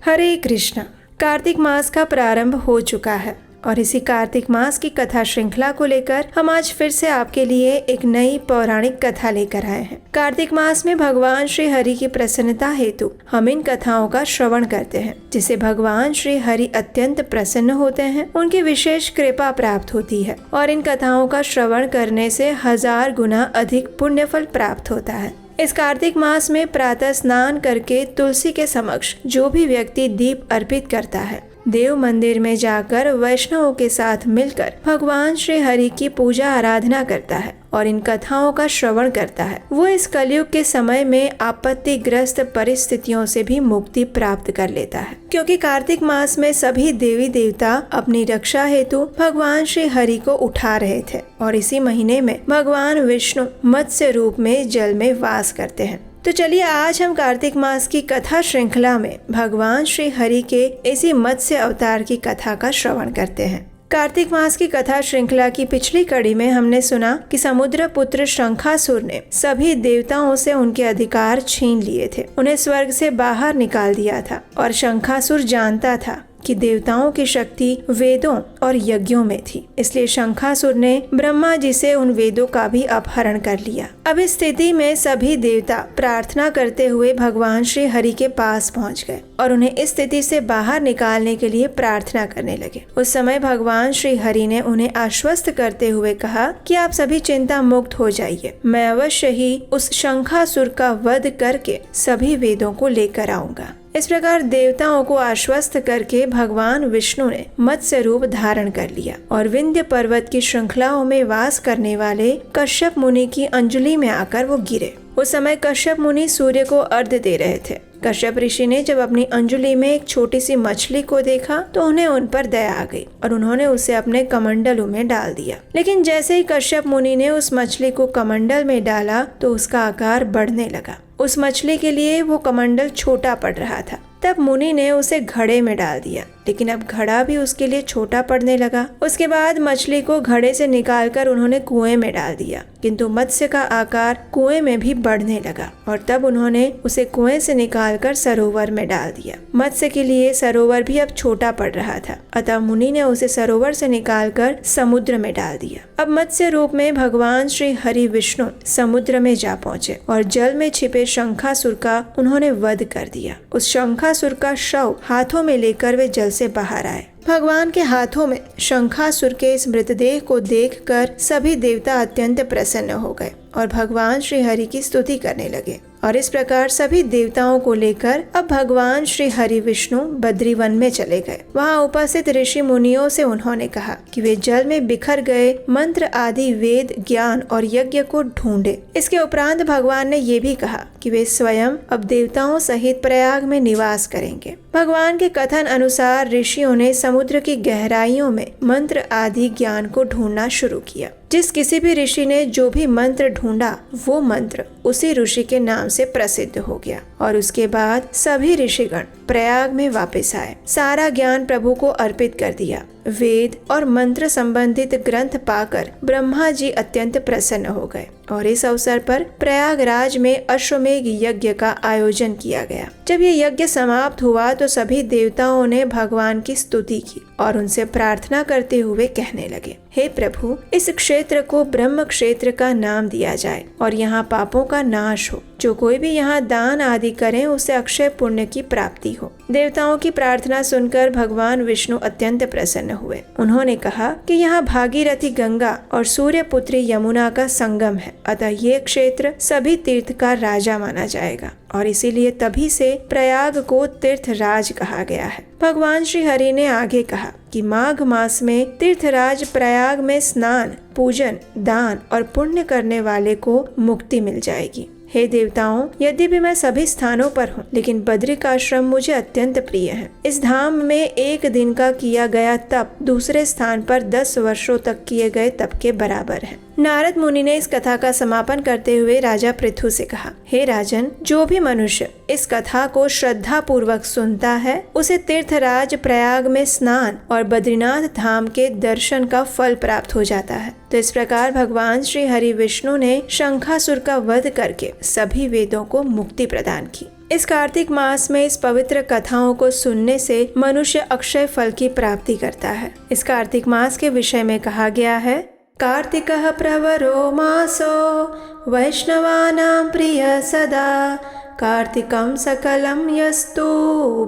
हरे कृष्णा। कार्तिक मास का प्रारंभ हो चुका है और इसी कार्तिक मास की कथा श्रृंखला को लेकर हम आज फिर से आपके लिए एक नई पौराणिक कथा लेकर आए हैं। कार्तिक मास में भगवान श्री हरि की प्रसन्नता हेतु हम इन कथाओं का श्रवण करते हैं, जिससे भगवान श्री हरि अत्यंत प्रसन्न होते हैं, उनकी विशेष कृपा प्राप्त होती है और इन कथाओं का श्रवण करने से 1000 गुना अधिक पुण्य फल प्राप्त होता है। इस कार्तिक मास में प्रातः स्नान करके तुलसी के समक्ष जो भी व्यक्ति दीप अर्पित करता है, देव मंदिर में जाकर वैष्णवों के साथ मिलकर भगवान श्री हरि की पूजा आराधना करता है और इन कथाओं का श्रवण करता है, वो इस कलयुग के समय में आपत्तिग्रस्त परिस्थितियों से भी मुक्ति प्राप्त कर लेता है। क्योंकि कार्तिक मास में सभी देवी देवता अपनी रक्षा हेतु भगवान श्री हरि को उठा रहे थे और इसी महीने में भगवान विष्णु मत्स्य रूप में जल में वास करते हैं। तो चलिए आज हम कार्तिक मास की कथा श्रृंखला में भगवान श्री हरि के इसी मत्स्य अवतार की कथा का श्रवण करते हैं। कार्तिक मास की कथा श्रृंखला की पिछली कड़ी में हमने सुना कि समुद्र पुत्र शंखासुर ने सभी देवताओं से उनके अधिकार छीन लिए थे, उन्हें स्वर्ग से बाहर निकाल दिया था और शंखासुर जानता था कि देवताओं की शक्ति वेदों और यज्ञों में थी, इसलिए शंखासुर ने ब्रह्मा जी से उन वेदों का भी अपहरण कर लिया। अब इस स्थिति में सभी देवता प्रार्थना करते हुए भगवान श्री हरि के पास पहुंच गए और उन्हें इस स्थिति से बाहर निकालने के लिए प्रार्थना करने लगे। उस समय भगवान श्री हरि ने उन्हें आश्वस्त करते हुए कहा कि आप सभी चिंता मुक्त हो जाइए, मैं अवश्य ही उस शंखासुर का वध करके सभी वेदों को लेकर आऊंगा। इस प्रकार देवताओं को आश्वस्त करके भगवान विष्णु ने मत्स्य रूप धारण कर लिया और विंध्य पर्वत की श्रृंखलाओं में वास करने वाले कश्यप मुनि की अंजलि में आकर वो गिरे। उस समय कश्यप मुनि सूर्य को अर्घ्य दे रहे थे। कश्यप ऋषि ने जब अपनी अंजलि में एक छोटी सी मछली को देखा तो उन्हें उन पर दया आ गई और उन्होंने उसे अपने कमंडलों में डाल दिया। लेकिन जैसे ही कश्यप मुनि ने उस मछली को कमंडल में डाला तो उसका आकार बढ़ने लगा। उस मछली के लिए वो कमंडल छोटा पड़ रहा था। तब मुनि ने उसे घड़े में डाल दिया, लेकिन अब घड़ा भी उसके लिए छोटा पड़ने लगा। उसके बाद मछली को घड़े से निकालकर उन्होंने कुएं में डाल दिया, किंतु मत्स्य का आकार कुएं में भी बढ़ने लगा और तब उन्होंने उसे कुएं से निकालकर सरोवर में डाल दिया। मत्स्य के लिए सरोवर भी अब छोटा पड़ रहा था, अतः मुनि ने उसे सरोवर से निकालकर समुद्र में डाल दिया। अब मत्स्य रूप में भगवान श्री हरि विष्णु समुद्र में जा पहुंचे और जल में छिपे शंखासुर का उन्होंने वध कर दिया। उस शंखासुर का शव हाथों में लेकर वे जल से बाहर आए। भगवान के हाथों में शंखासुर के इस मृतदेह को देखकर सभी देवता अत्यंत प्रसन्न हो गए और भगवान श्री हरि की स्तुति करने लगे और इस प्रकार सभी देवताओं को लेकर अब भगवान श्री हरि विष्णु बद्रीवन में चले गए। वहां उपस्थित ऋषि मुनियों से उन्होंने कहा कि वे जल में बिखर गए मंत्र आदि वेद ज्ञान और यज्ञ को ढूंढे। इसके उपरांत भगवान ने ये भी कहा कि वे स्वयं अब देवताओं सहित प्रयाग में निवास करेंगे। भगवान के कथन अनुसार ऋषियों ने समुद्र की गहराइयों में मंत्र आदि ज्ञान को ढूंढना शुरू किया। जिस किसी भी ऋषि ने जो भी मंत्र ढूंढा वो मंत्र उसी ऋषि के नाम से प्रसिद्ध हो गया और उसके बाद सभी ऋषिगण प्रयाग में वापस आए, सारा ज्ञान प्रभु को अर्पित कर दिया। वेद और मंत्र संबंधित ग्रंथ पाकर ब्रह्मा जी अत्यंत प्रसन्न हो गए और इस अवसर पर प्रयागराज में अश्वमेघ यज्ञ का आयोजन किया गया। जब ये यज्ञ समाप्त हुआ तो सभी देवताओं ने भगवान की स्तुति की और उनसे प्रार्थना करते हुए कहने लगे, हे प्रभु, इस क्षेत्र को ब्रह्म क्षेत्र का नाम दिया जाए और यहाँ पापों का नाश हो। जो कोई भी यहाँ दान आदि करे उसे अक्षय पुण्य की प्राप्ति हो। देवताओं की प्रार्थना सुनकर भगवान विष्णु अत्यंत प्रसन्न हुए। उन्होंने कहा कि यहाँ भागीरथी गंगा और सूर्य पुत्री यमुना का संगम है, अतः ये क्षेत्र सभी तीर्थ का राजा माना जाएगा और इसीलिए तभी से प्रयाग को तीर्थराज कहा गया है। भगवान श्री हरि ने आगे कहा कि माघ मास में तीर्थराज प्रयाग में स्नान, पूजन, दान और पुण्य करने वाले को मुक्ति मिल जाएगी। हे देवताओं, यद्यपि मैं सभी स्थानों पर हूँ, लेकिन बद्रिकाश्रम मुझे अत्यंत प्रिय है। इस धाम में एक दिन का किया गया तप दूसरे स्थान पर 10 वर्षों तक किए गए तप के बराबर है। नारद मुनि ने इस कथा का समापन करते हुए राजा पृथु से कहा, हे राजन, जो भी मनुष्य इस कथा को श्रद्धा पूर्वक सुनता है उसे तीर्थराज प्रयाग में स्नान और बद्रीनाथ धाम के दर्शन का फल प्राप्त हो जाता है। तो इस प्रकार भगवान श्री हरि विष्णु ने शंखासुर का वध करके सभी वेदों को मुक्ति प्रदान की। इस कार्तिक मास में इस पवित्र कथाओं को सुनने से मनुष्य अक्षय फल की प्राप्ति करता है। इस कार्तिक मास के विषय में कहा गया है, कार्तिकः प्रवरो मासो वैष्णवानां प्रिय सदा कार्तिकं सकलं यस्तु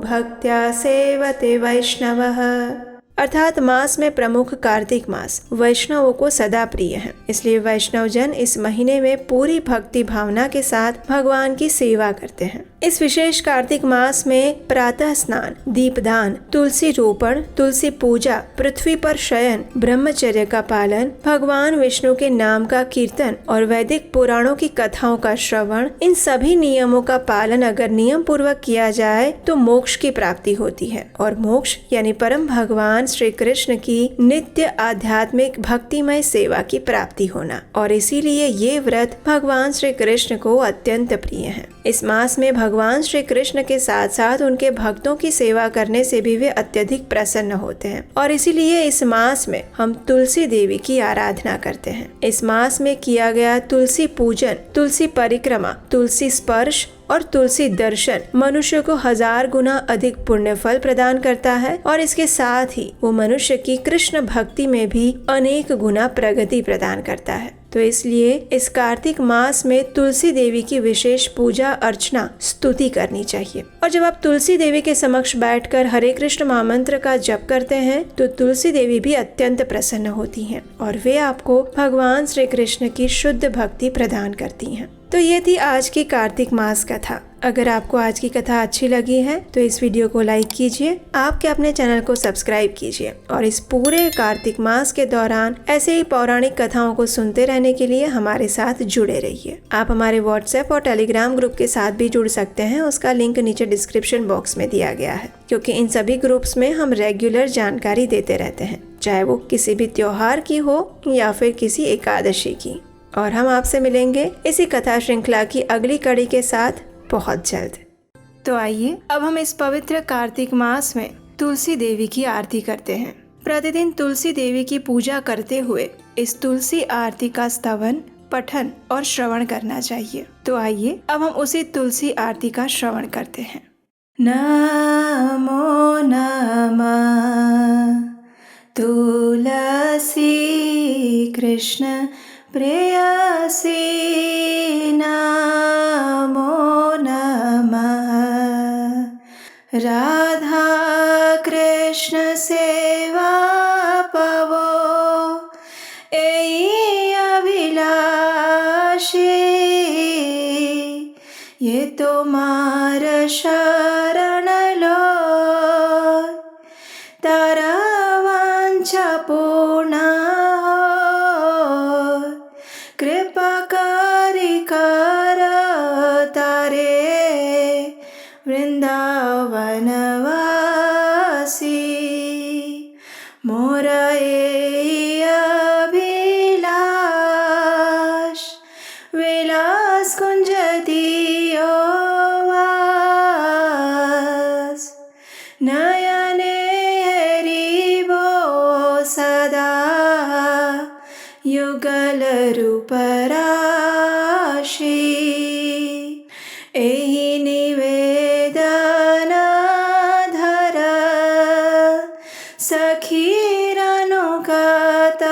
भक्त्या सेवते वैष्णवः। अर्थात मास में प्रमुख कार्तिक मास वैष्णवों को सदा प्रिय है, इसलिए वैष्णव जन इस महीने में पूरी भक्ति भावना के साथ भगवान की सेवा करते हैं। इस विशेष कार्तिक मास में प्रातः स्नान, दीपदान, तुलसी रोपण, तुलसी पूजा, पृथ्वी पर शयन, ब्रह्मचर्य का पालन, भगवान विष्णु के नाम का कीर्तन और वैदिक पुराणों की कथाओं का श्रवण, इन सभी नियमों का पालन अगर नियम पूर्वक किया जाए तो मोक्ष की प्राप्ति होती है। और मोक्ष यानी परम भगवान श्री कृष्ण की नित्य आध्यात्मिक भक्तिमय सेवा की प्राप्ति होना। और इसीलिए ये व्रत भगवान श्री कृष्ण को अत्यंत प्रिय है। इस मास में भगवान श्री कृष्ण के साथ साथ उनके भक्तों की सेवा करने से भी वे अत्यधिक प्रसन्न होते हैं। और इसीलिए इस मास में हम तुलसी देवी की आराधना करते हैं। इस मास में किया गया तुलसी पूजन, तुलसी परिक्रमा, तुलसी स्पर्श और तुलसी दर्शन मनुष्य को 1000 गुना अधिक पुण्य फल प्रदान करता है और इसके साथ ही वो मनुष्य की कृष्ण भक्ति में भी अनेक गुना प्रगति प्रदान करता है। तो इसलिए इस कार्तिक मास में तुलसी देवी की विशेष पूजा अर्चना स्तुति करनी चाहिए। और जब आप तुलसी देवी के समक्ष बैठकर हरे कृष्ण महामंत्र का जप करते हैं तो तुलसी देवी भी अत्यंत प्रसन्न होती हैं और वे आपको भगवान श्री कृष्ण की शुद्ध भक्ति प्रदान करती हैं। तो ये थी आज की कार्तिक मास कथा। अगर आपको आज की कथा अच्छी लगी है तो इस वीडियो को लाइक कीजिए, आपके अपने चैनल को सब्सक्राइब कीजिए और इस पूरे कार्तिक मास के दौरान ऐसे ही पौराणिक कथाओं को सुनते रहने के लिए हमारे साथ जुड़े रहिए। आप हमारे व्हाट्सएप और टेलीग्राम ग्रुप के साथ भी जुड़ सकते हैं, उसका लिंक नीचे डिस्क्रिप्शन बॉक्स में दिया गया है, क्योंकि इन सभी ग्रुप्स में हम रेगुलर जानकारी देते रहते हैं, चाहे वो किसी भी त्योहार की हो या फिर किसी एकादशी की। और हम आपसे मिलेंगे इसी कथा श्रृंखला की अगली कड़ी के साथ बहुत जल्द। तो आइए अब हम इस पवित्र कार्तिक मास में तुलसी देवी की आरती करते हैं। प्रतिदिन तुलसी देवी की पूजा करते हुए इस तुलसी आरती का स्तवन, पठन और श्रवण करना चाहिए। तो आइए अब हम उसी तुलसी आरती का श्रवण करते हैं। नमो नमः तुलसी कृष्ण प्रेयसी, नमो नमः राधा कृष्ण सेवा पवो, एई अभिलाषी ये तुम्हार शरण लो, तारा वांछा पूर्ण कृपा करी कर तारे वृंदावन वासी, मोर एई अभिलाष विलास कुंज दियो वास, नयने हरिबो सदा युगल रूप राशि, एहि निवेदन धर सखीर अनुगत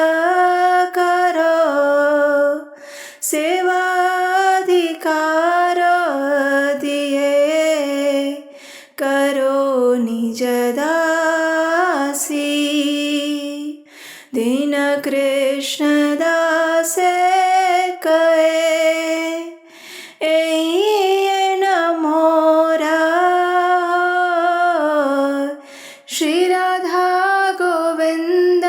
करो, सेवाधिकार दिए करो निज दासी, दीन कृष्ण दासे कहे, एई नमोरा श्री राधा गोविंद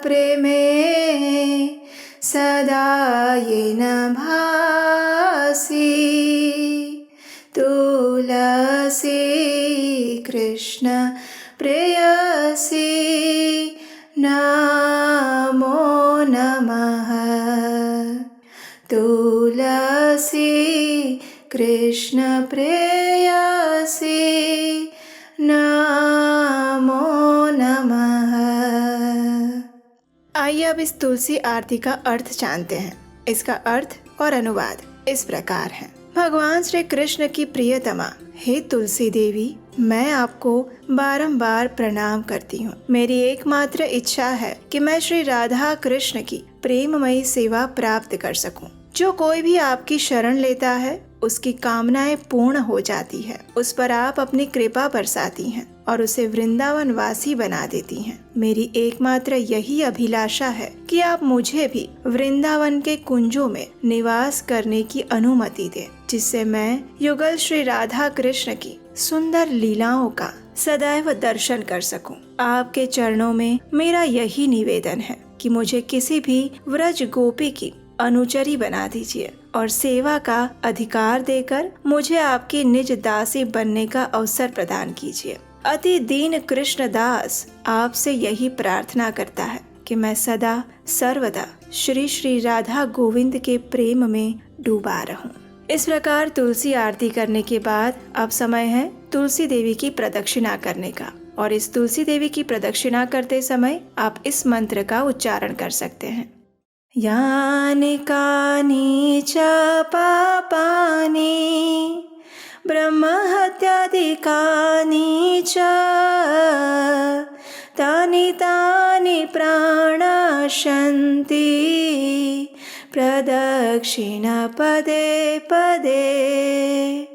प्रेमे सदा ये न भासी, तुलसी कृष्ण प्रेयसी, नमो नमः तुलसी कृष्ण प्रेयसी, नमो नमः। आइए अब इस तुलसी आरती का अर्थ जानते हैं। इसका अर्थ और अनुवाद इस प्रकार है। भगवान श्री कृष्ण की प्रियतमा हे तुलसी देवी, मैं आपको बारंबार प्रणाम करती हूँ। मेरी एकमात्र इच्छा है कि मैं श्री राधा कृष्ण की प्रेममयी सेवा प्राप्त कर सकूं। जो कोई भी आपकी शरण लेता है उसकी कामनाएं पूर्ण हो जाती है। उस पर आप अपनी कृपा बरसाती हैं और उसे वृंदावन वासी बना देती हैं। मेरी एकमात्र यही अभिलाषा है कि आप मुझे भी वृंदावन के कुंजों में निवास करने की अनुमति दें, जिससे मैं युगल श्री राधा कृष्ण की सुंदर लीलाओं का सदैव दर्शन कर सकूं। आपके चरणों में मेरा यही निवेदन है कि मुझे किसी भी व्रज गोपी की अनुचरी बना दीजिए और सेवा का अधिकार देकर मुझे आपकी निज दासी बनने का अवसर प्रदान कीजिए। अति दीन कृष्ण दास आपसे यही प्रार्थना करता है कि मैं सदा सर्वदा श्री श्री राधा गोविंद के प्रेम में डूबा रहूं। इस प्रकार तुलसी आरती करने के बाद अब समय है तुलसी देवी की प्रदक्षिणा करने का। और इस तुलसी देवी की प्रदक्षिणा करते समय आप इस मंत्र का उच्चारण कर सकते हैं। यानि कानि च पापानि ब्रह्महत्यादिकानि च तानि तानि प्राणशन्ति प्रदक्षिण पदे पदे।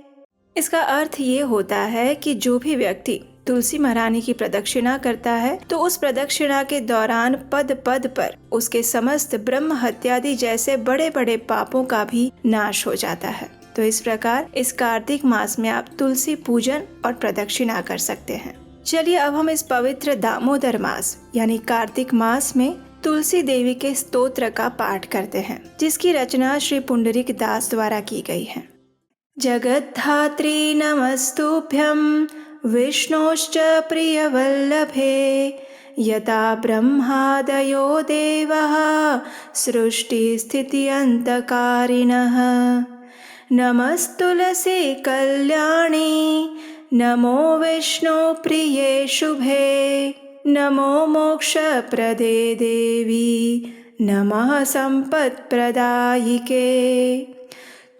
इसका अर्थ ये होता है कि जो भी व्यक्ति तुलसी महारानी की प्रदक्षिणा करता है तो उस प्रदक्षिणा के दौरान पद पद पर उसके समस्त ब्रह्म हत्यादि जैसे बड़े बड़े पापों का भी नाश हो जाता है। तो इस प्रकार इस कार्तिक मास में आप तुलसी पूजन और प्रदक्षिणा कर सकते हैं। चलिए अब हम इस पवित्र दामोदर मास यानी कार्तिक मास में तुलसी देवी के स्तोत्र का पाठ करते हैं, जिसकी रचना श्री पुंडरीक दास द्वारा की गई है। जगद्धात्री नमस्तुभ्यं विष्णोश्च प्रियवल्लभे यथा ब्रह्मादयो देवः सृष्टिस्थित्यन्तकारिणः। नमस्तुलसी कल्याणी नमो विष्णु प्रिये शुभे नमो मोक्षप्रदे देवी नमः सम्पत्प्रदायिके।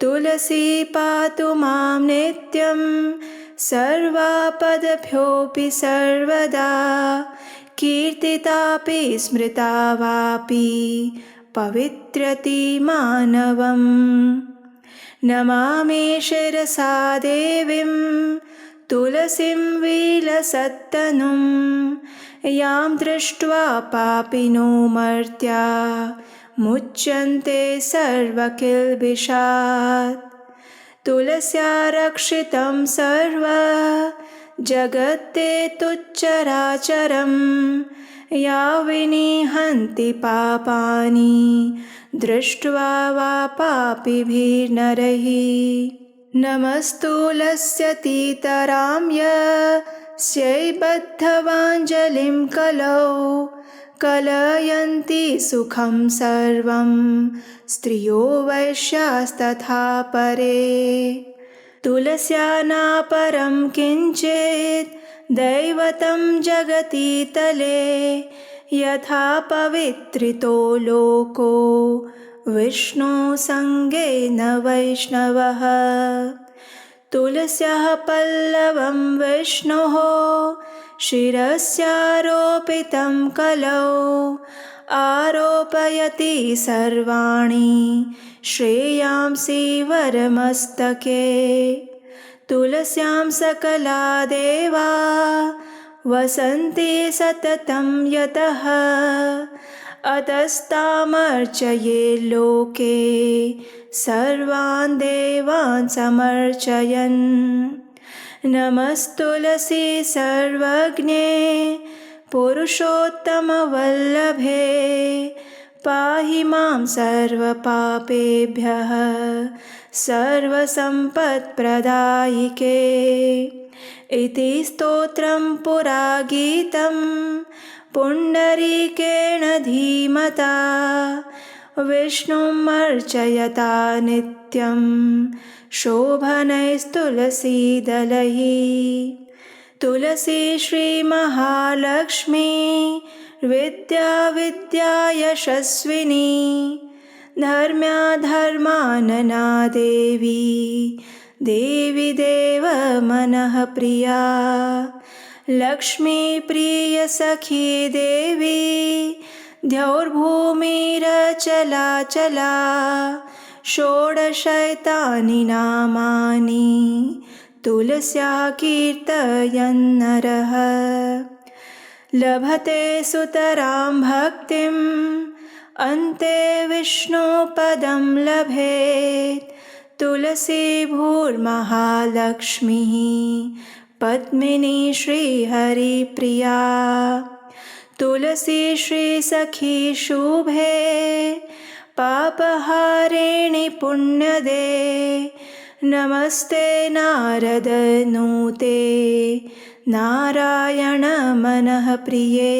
तुलसी पातु मां नित्यं सर्वापदभ्योऽपि सर्वदा कीर्तितापि स्मृता वापि पवित्रति मानवम्। नमामि शिरसा देवीं तुलसीं विलसत्तनुं यां दृष्ट्वा पापिनो मर्त्या मुच्यन्ते सर्वकिल्बिषात्। तुलस्या रक्षितं सर्व जगत्ते तुच्चराचरं या विनिहन्ति पापानि दृष्ट्वा वा पापिभिर्नरैः। नमस्तुलस्यतीतरां यस्यै बद्धवाञ्जलिं कलौ कलयन्ति सुखं सर्वं स्त्रियो वैश्यास्तथा परे। तुलस्या नापरं किञ्चित् दैवतं जगति तले यथा पवित्रितो लोको विष्णु संगेन वैष्णवः। तुलस्याः पल्लवं विष्णोः शिरस्यारोपितं कलौ आरोपयति सर्वाणि श्रेयांसि वरमस्तके। तुलस्यां सकला देवा वसन्ति सततं यतः अतस्तामर्चये लोके सर्वान् देवान् समर्चयन्। नमस्तुलसी सर्वज्ञे पुरुषोत्तमवल्लभे पाहि मां सर्वपापेभ्यः सर्वसम्पत्प्रदायिके। इति स्तोत्रं पुरा गीतं पुण्डरीकेण धीमता विष्णुम् अर्चयता नित्यं शोभनैस्तुलसीदलैः। तुलसी श्रीमहालक्ष्मी विद्या विद्या यशस्विनी धर्म्याधर्मानना देवी देवी देव मनः प्रिया लक्ष्मी प्रिय सखी देवी द्यौर्भूमिरचला चला षोडशैतानि नामानि तुलस्या कीर्तयन्नरः लभते सुतरां भक्तिम् अन्ते विष्णुपदं लभेत् तुलसी भूर्महालक्ष्मीः पद्मिनी श्रीहरिप्रिया तुलसी श्रीसखी शुभे पापहारिणि पुण्यदे नमस्ते नारद नूते नारायण मनः प्रिये।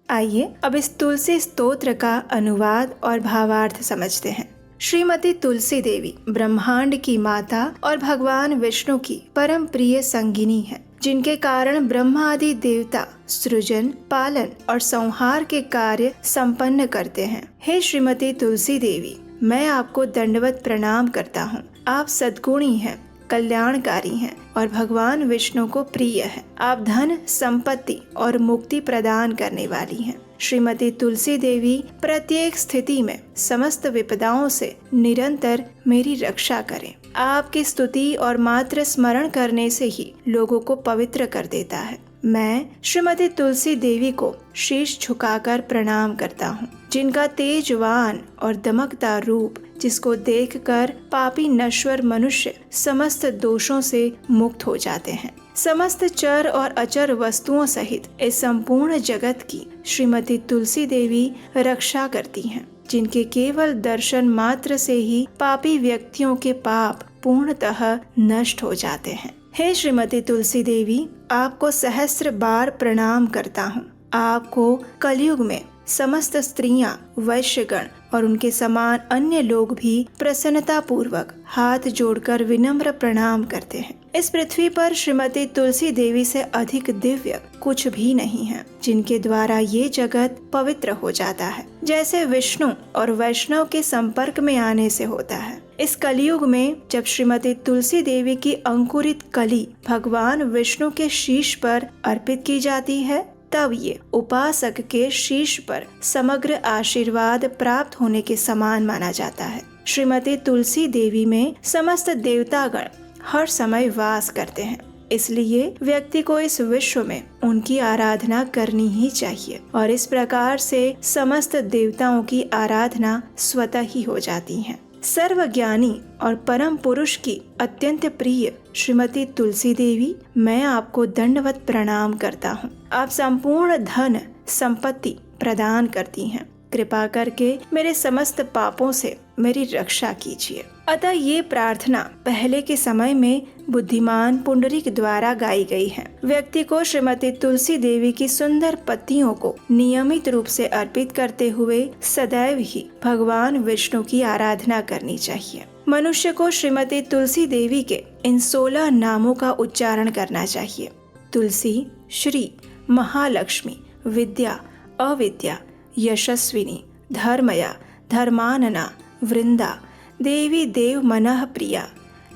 आइए अब इस तुलसी स्तोत्र का अनुवाद और भावार्थ समझते हैं। श्रीमती तुलसी देवी ब्रह्मांड की माता और भगवान विष्णु की परम प्रिय संगिनी है, जिनके कारण ब्रह्मा आदि देवता सृजन, पालन और संहार के कार्य संपन्न करते हैं। हे श्रीमती तुलसी देवी, मैं आपको दंडवत प्रणाम करता हूँ। आप सद्गुणी हैं, कल्याणकारी हैं और भगवान विष्णु को प्रिय है। आप धन, संपत्ति और मुक्ति प्रदान करने वाली हैं। श्रीमती तुलसी देवी प्रत्येक स्थिति में समस्त विपदाओं से निरंतर मेरी रक्षा करें। आपकी स्तुति और मात्र स्मरण करने से ही लोगों को पवित्र कर देता है। मैं श्रीमती तुलसी देवी को शीश झुकाकर प्रणाम करता हूँ, जिनका तेजवान और दमकदार रूप, जिसको देखकर पापी नश्वर मनुष्य समस्त दोषों से मुक्त हो जाते हैं। समस्त चर और अचर वस्तुओं सहित इस संपूर्ण जगत की श्रीमती तुलसी देवी रक्षा करती हैं, जिनके केवल दर्शन मात्र से ही पापी व्यक्तियों के पाप पूर्णतः नष्ट हो जाते हैं। हे श्रीमती तुलसी देवी, आपको सहस्त्र बार प्रणाम करता हूँ। आपको कलयुग में समस्त स्त्रियां, वैश्यगण और उनके समान अन्य लोग भी प्रसन्नता पूर्वक हाथ जोड़कर विनम्र प्रणाम करते हैं। इस पृथ्वी पर श्रीमती तुलसी देवी से अधिक दिव्य कुछ भी नहीं है, जिनके द्वारा ये जगत पवित्र हो जाता है, जैसे विष्णु और वैष्णव के संपर्क में आने से होता है। इस कलयुग में जब श्रीमती तुलसी देवी की अंकुरित कली भगवान विष्णु के शीश पर अर्पित की जाती है, तब ये उपासक के शीश पर समग्र आशीर्वाद प्राप्त होने के समान माना जाता है। श्रीमती तुलसी देवी में समस्त देवतागण हर समय वास करते हैं, इसलिए व्यक्ति को इस विश्व में उनकी आराधना करनी ही चाहिए और इस प्रकार से समस्त देवताओं की आराधना स्वतः ही हो जाती है। सर्वज्ञानी और परम पुरुष की अत्यंत प्रिय श्रीमती तुलसी देवी, मैं आपको दंडवत प्रणाम करता हूँ। आप संपूर्ण धन संपत्ति प्रदान करती हैं। कृपा करके मेरे समस्त पापों से मेरी रक्षा कीजिए। अतः ये प्रार्थना पहले के समय में बुद्धिमान पुंडरीक द्वारा गाई गई है। व्यक्ति को श्रीमती तुलसी देवी की सुंदर पत्तियों को नियमित रूप से अर्पित करते हुए सदैव ही भगवान विष्णु की आराधना करनी चाहिए। मनुष्य को श्रीमती तुलसी देवी के इन 16 नामों का उच्चारण करना चाहिए। तुलसी, श्री, महालक्ष्मी, विद्या, अविद्या, यशस्विनी, धर्मया, धर्मानना, वृंदा, देवी देव मनः प्रिया,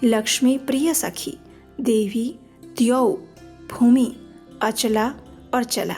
लक्ष्मी प्रिय सखी, देवी, द्यौ, भूमि, अचला और चला।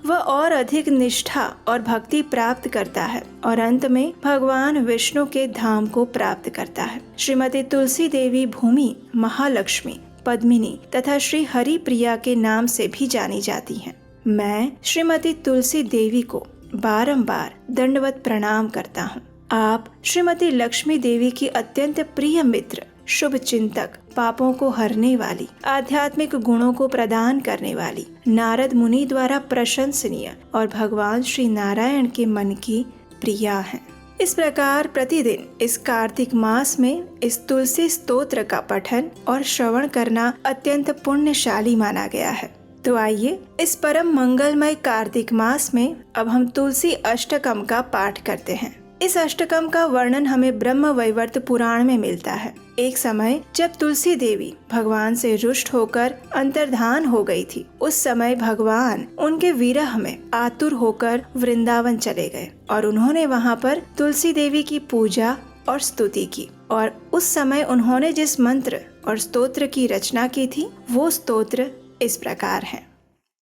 वह और अधिक निष्ठा और भक्ति प्राप्त करता है और अंत में भगवान विष्णु के धाम को प्राप्त करता है। श्रीमती तुलसी देवी भूमि, महालक्ष्मी, पद्मिनी तथा श्री हरि प्रिया के नाम से भी जानी जाती हैं। मैं श्रीमती तुलसी देवी को बारंबार दंडवत प्रणाम करता हूँ। आप श्रीमती लक्ष्मी देवी की अत्यंत प्रिय मित्र, शुभ चिंतक, पापों को हरने वाली, आध्यात्मिक गुणों को प्रदान करने वाली, नारद मुनि द्वारा प्रशंसनीय और भगवान श्री नारायण के मन की प्रिया हैं। इस प्रकार प्रतिदिन इस कार्तिक मास में इस तुलसी स्तोत्र का पठन और श्रवण करना अत्यंत पुण्यशाली माना गया है। तो आइए इस परम मंगलमय कार्तिक मास में अब हम तुलसी अष्टकम का पाठ करते हैं। इस अष्टकम का वर्णन हमें ब्रह्म वैवर्त पुराण में मिलता है। एक समय जब तुलसी देवी भगवान से रुष्ट होकर अंतर्धान हो गई थी, उस समय भगवान उनके विरह में आतुर होकर वृंदावन चले गए और उन्होंने वहाँ पर तुलसी देवी की पूजा और स्तुति की। और उस समय उन्होंने जिस मंत्र और स्तोत्र की रचना की थी वो स्तोत्र इस प्रकार है।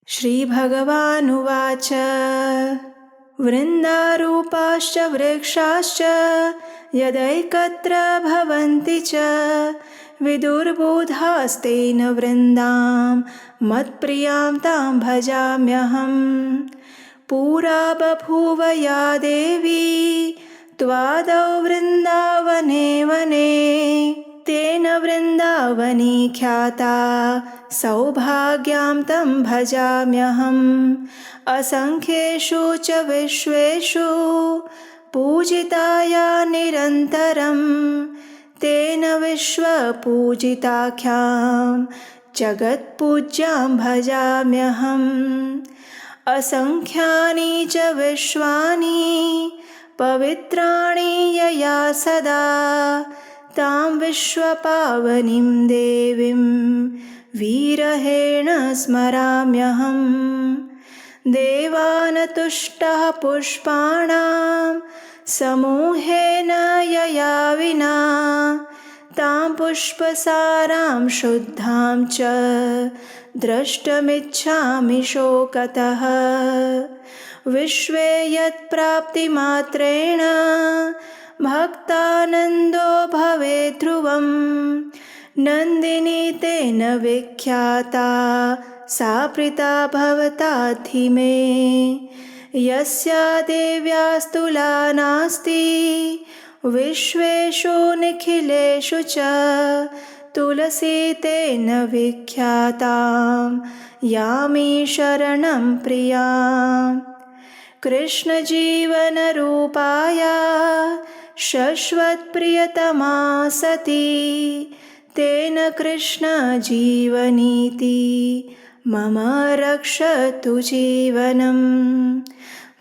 श्री भगवानुवाच वृन्दारूपाश्च वृक्षाश्च यदैकत्र भवन्ति च विदुर्बोधास्तेन वृन्दां मत्प्रियां तां भजाम्यहम्। पुरा बभूव या देवी त्वादौ वृन्दावने वने तेन वृन्दावनी ख्याता सौभाग्यां तं भजाम्यहम्। असंख्येषु च विश्वेषु पूजिताया निरन्तरं तेन विश्वपूजिताख्यां जगत्पूज्यां भजाम्यहम्। असंख्यानि च विश्वानि पवित्राणि यया सदा तां विश्वपावनीं देवीं विरहेण स्मराम्यहम्। देवानतुष्टः पुष्पाणां समूहेन यया विना तां पुष्पसारां शुद्धां च द्रष्टुमिच्छामि शोकतः। विश्वे यत्प्राप्तिमात्रेण भक्तानन्दो भवेत् ध्रुवं नन्दिनी तेन विख्याता सा प्रीता भवताधि मे। यस्या देव्यास्तुला नास्ति विश्वेषु निखिलेषु च तुलसी तेन विख्यातां यामि शरणं प्रियाम्। कृष्णजीवनरूपाया शश्वत्प्रियतमा सती तेन कृष्णजीवनीति मम रक्षतु जीवनम्,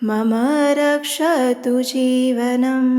मम रक्षतु जीवनम्।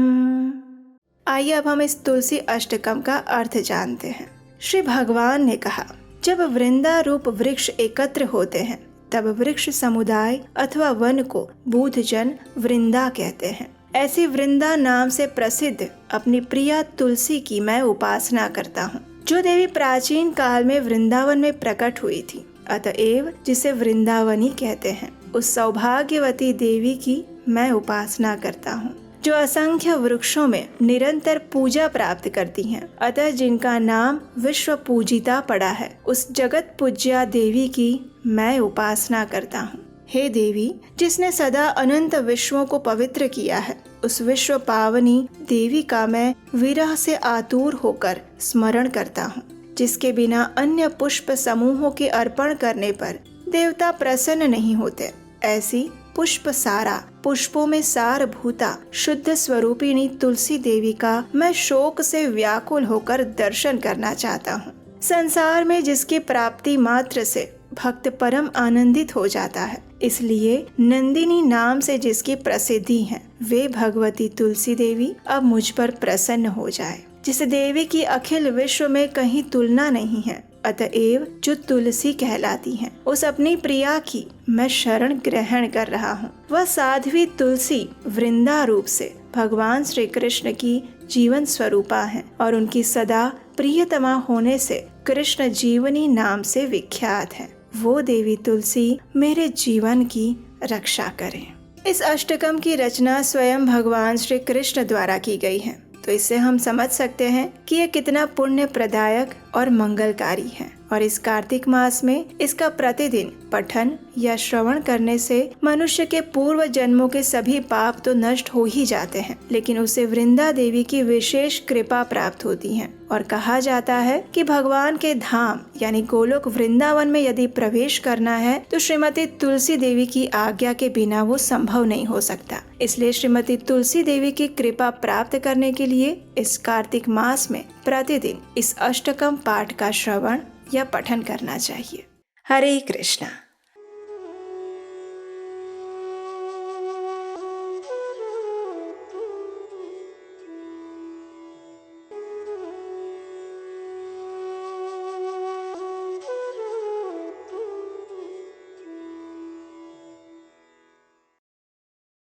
आइए अब हम इस तुलसी अष्टकम का अर्थ जानते हैं। श्री भगवान ने कहा, जब वृंदा रूप वृक्ष एकत्र होते हैं तब वृक्ष समुदाय अथवा वन को बूढ़जन वृंदा कहते हैं। ऐसी वृंदा नाम से प्रसिद्ध अपनी प्रिया तुलसी की मैं उपासना करता हूँ, जो देवी प्राचीन काल में वृंदावन में प्रकट हुई थी, अतएव जिसे वृंदावनी कहते हैं। उस सौभाग्यवती देवी की मैं उपासना करता हूँ, जो असंख्य वृक्षों में निरंतर पूजा प्राप्त करती हैं, अतः जिनका नाम विश्व पूजिता पड़ा है। उस जगत पूज्या देवी की मैं उपासना करता हूँ। हे देवी, जिसने सदा अनंत विश्वों को पवित्र किया है, उस विश्व पावनी देवी का मैं विरह से आतुर होकर स्मरण करता हूँ, जिसके बिना अन्य पुष्प समूहों के अर्पण करने पर देवता प्रसन्न नहीं होते। ऐसी पुष्प सारा, पुष्पों में सार भूता शुद्ध स्वरूपिणी तुलसी देवी का मैं शोक से व्याकुल होकर दर्शन करना चाहता हूँ। संसार में जिसकी प्राप्ति मात्र से भक्त परम आनंदित हो जाता है, इसलिए नंदिनी नाम से जिसकी प्रसिद्धि है, वे भगवती तुलसी देवी अब मुझ पर प्रसन्न हो जाए। जिस देवी की अखिल विश्व में कहीं तुलना नहीं है, अतएव जो तुलसी कहलाती हैं, उस अपनी प्रिया की मैं शरण ग्रहण कर रहा हूँ। वह साध्वी तुलसी वृंदा रूप से भगवान श्री कृष्ण की जीवन स्वरूपा है और उनकी सदा प्रियतमा होने से कृष्ण जीवनी नाम से विख्यात है। वो देवी तुलसी मेरे जीवन की रक्षा करे। इस अष्टकम की रचना स्वयं भगवान श्री कृष्ण द्वारा की गई है, तो इससे हम समझ सकते हैं कि ये कितना पुण्य प्रदायक और मंगलकारी है। और इस कार्तिक मास में इसका प्रतिदिन पठन या श्रवण करने से मनुष्य के पूर्व जन्मों के सभी पाप तो नष्ट हो ही जाते हैं, लेकिन उसे वृंदा देवी की विशेष कृपा प्राप्त होती है। और कहा जाता है कि भगवान के धाम यानी गोलोक वृंदावन में यदि प्रवेश करना है तो श्रीमती तुलसी देवी की आज्ञा के बिना वो संभव नहीं हो सकता। इसलिए श्रीमती तुलसी देवी की कृपा प्राप्त करने के लिए इस कार्तिक मास में प्रतिदिन इस अष्टकम पाठ का श्रवण या पठन करना चाहिए। हरे कृष्णा।